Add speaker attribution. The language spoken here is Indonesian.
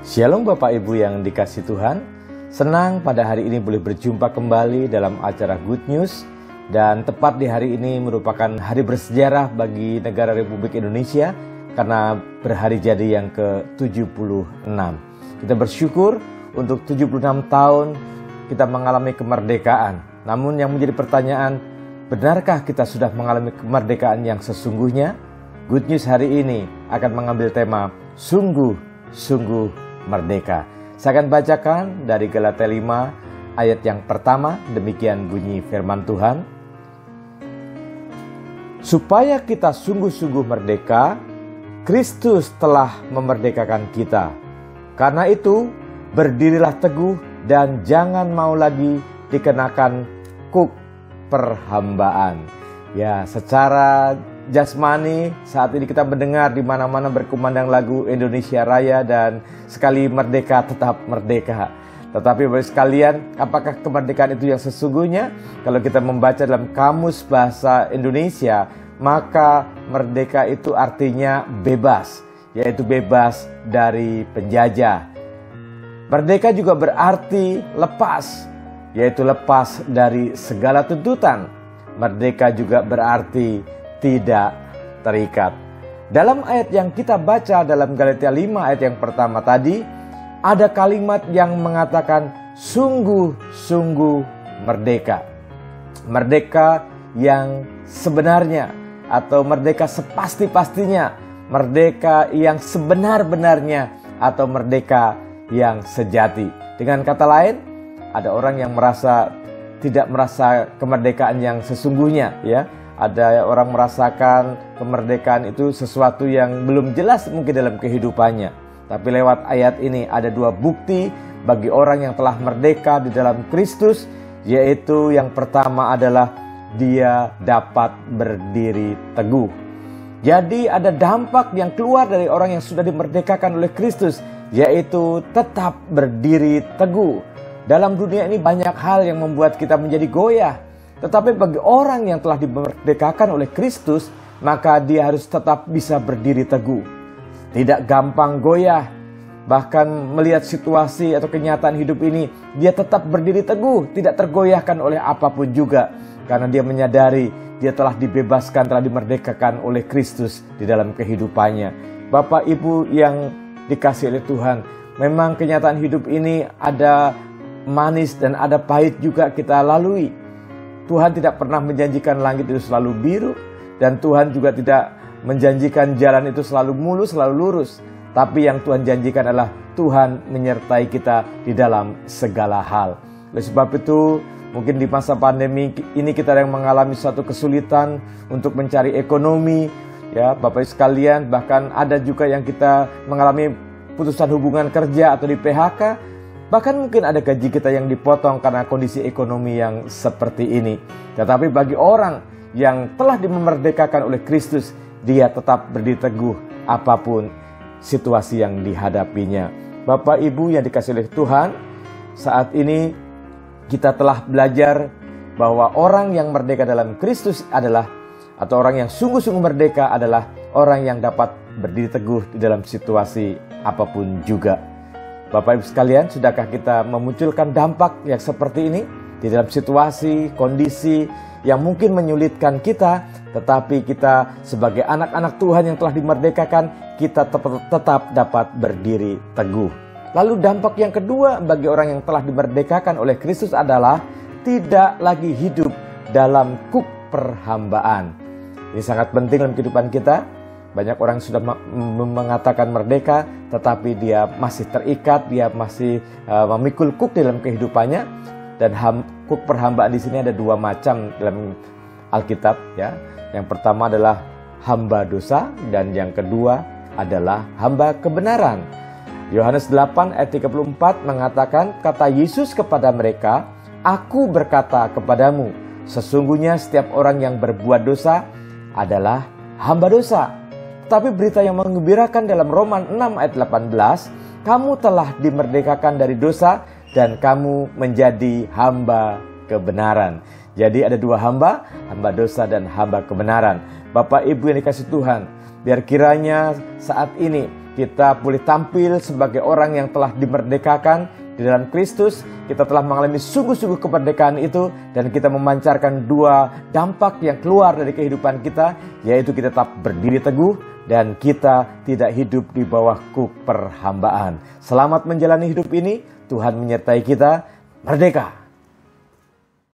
Speaker 1: Shalom Bapak Ibu yang dikasihi Tuhan. Senang pada hari ini boleh berjumpa kembali dalam acara Good News. Dan tepat di hari ini merupakan hari bersejarah bagi negara Republik Indonesia karena berhari jadi yang ke-76. Kita bersyukur untuk 76 tahun kita mengalami kemerdekaan. Namun yang menjadi pertanyaan, benarkah kita sudah mengalami kemerdekaan yang sesungguhnya? Good News hari ini akan mengambil tema sungguh merdeka. Saya akan bacakan dari Galatia 5 ayat yang pertama. Demikian bunyi firman Tuhan. Supaya kita sungguh-sungguh merdeka, Kristus telah memerdekakan kita. Karena itu, berdirilah teguh dan jangan mau lagi dikenakan kuk perhambaan. Ya, secara jasmani saat ini kita mendengar di mana-mana berkumandang lagu Indonesia Raya dan sekali merdeka tetap merdeka. Tetapi Bapak sekalian, apakah kemerdekaan itu yang sesungguhnya? Kalau kita membaca dalam Kamus Bahasa Indonesia, maka merdeka itu artinya bebas, yaitu bebas dari penjajah. Merdeka juga berarti lepas, yaitu lepas dari segala tuntutan. Merdeka juga berarti tidak terikat. Dalam ayat yang kita baca dalam Galatia 5 ayat yang pertama tadi, ada kalimat yang mengatakan sungguh-sungguh merdeka. Merdeka yang sebenarnya atau merdeka sepasti-pastinya, merdeka yang sebenar-benarnya atau merdeka yang sejati. Dengan kata lain, ada orang yang tidak merasa kemerdekaan yang sesungguhnya, ya. Ada orang merasakan kemerdekaan itu sesuatu yang belum jelas mungkin dalam kehidupannya. Tapi lewat ayat ini ada dua bukti bagi orang yang telah merdeka di dalam Kristus, yaitu yang pertama adalah dia dapat berdiri teguh. Jadi ada dampak yang keluar dari orang yang sudah dimerdekakan oleh Kristus, yaitu tetap berdiri teguh. Dalam dunia ini banyak hal yang membuat kita menjadi goyah. Tetapi bagi orang yang telah dimerdekakan oleh Kristus, maka dia harus tetap bisa berdiri teguh. Tidak gampang goyah. Bahkan melihat situasi atau kenyataan hidup ini, dia tetap berdiri teguh, tidak tergoyahkan oleh apapun juga. Karena dia menyadari dia telah dibebaskan, telah dimerdekakan oleh Kristus di dalam kehidupannya. Bapak Ibu yang dikasihi oleh Tuhan, memang kenyataan hidup ini ada manis dan ada pahit juga kita lalui. Tuhan tidak pernah menjanjikan langit itu selalu biru, dan Tuhan juga tidak menjanjikan jalan itu selalu mulus, selalu lurus. Tapi yang Tuhan janjikan adalah Tuhan menyertai kita di dalam segala hal. Oleh sebab itu, mungkin di masa pandemi ini kita yang mengalami suatu kesulitan untuk mencari ekonomi, ya Bapak sekalian, bahkan ada juga yang kita mengalami putusan hubungan kerja atau di PHK. Bahkan mungkin ada gaji kita yang dipotong karena kondisi ekonomi yang seperti ini. Tetapi bagi orang yang telah dimerdekakan oleh Kristus, dia tetap berdiri teguh apapun situasi yang dihadapinya. Bapak Ibu yang dikasihi oleh Tuhan, saat ini kita telah belajar bahwa orang yang merdeka dalam Kristus adalah, atau orang yang sungguh-sungguh merdeka adalah orang yang dapat berdiri teguh di dalam situasi apapun juga. Bapak Ibu sekalian, sudahkah kita memunculkan dampak yang seperti ini di dalam situasi, kondisi yang mungkin menyulitkan kita, tetapi kita sebagai anak-anak Tuhan yang telah dimerdekakan, kita tetap dapat berdiri teguh. Lalu dampak yang kedua bagi orang yang telah dimerdekakan oleh Kristus adalah tidak lagi hidup dalam kuk perhambaan. Ini sangat penting dalam kehidupan kita. Banyak orang sudah mengatakan merdeka, tetapi dia masih terikat, dia masih memikul kuk dalam kehidupannya. Dan kuk perhambaan di sini ada dua macam dalam Alkitab, ya. Yang pertama adalah hamba dosa dan yang kedua adalah hamba kebenaran. Yohanes 8 ayat 34 mengatakan, kata Yesus kepada mereka, "Aku berkata kepadamu, sesungguhnya setiap orang yang berbuat dosa adalah hamba dosa." Tapi berita yang menggembirakan dalam Roma 6 ayat 18, kamu telah dimerdekakan dari dosa dan kamu menjadi hamba kebenaran. Jadi ada dua hamba dosa dan hamba kebenaran. Bapak Ibu yang dikasihi Tuhan, biar kiranya saat ini kita boleh tampil sebagai orang yang telah dimerdekakan di dalam Kristus. Kita telah mengalami sungguh-sungguh kemerdekaan itu, dan kita memancarkan dua dampak yang keluar dari kehidupan kita, yaitu kita tetap berdiri teguh dan kita tidak hidup di bawah kuk perhambaan. Selamat menjalani hidup ini. Tuhan menyertai kita. Merdeka!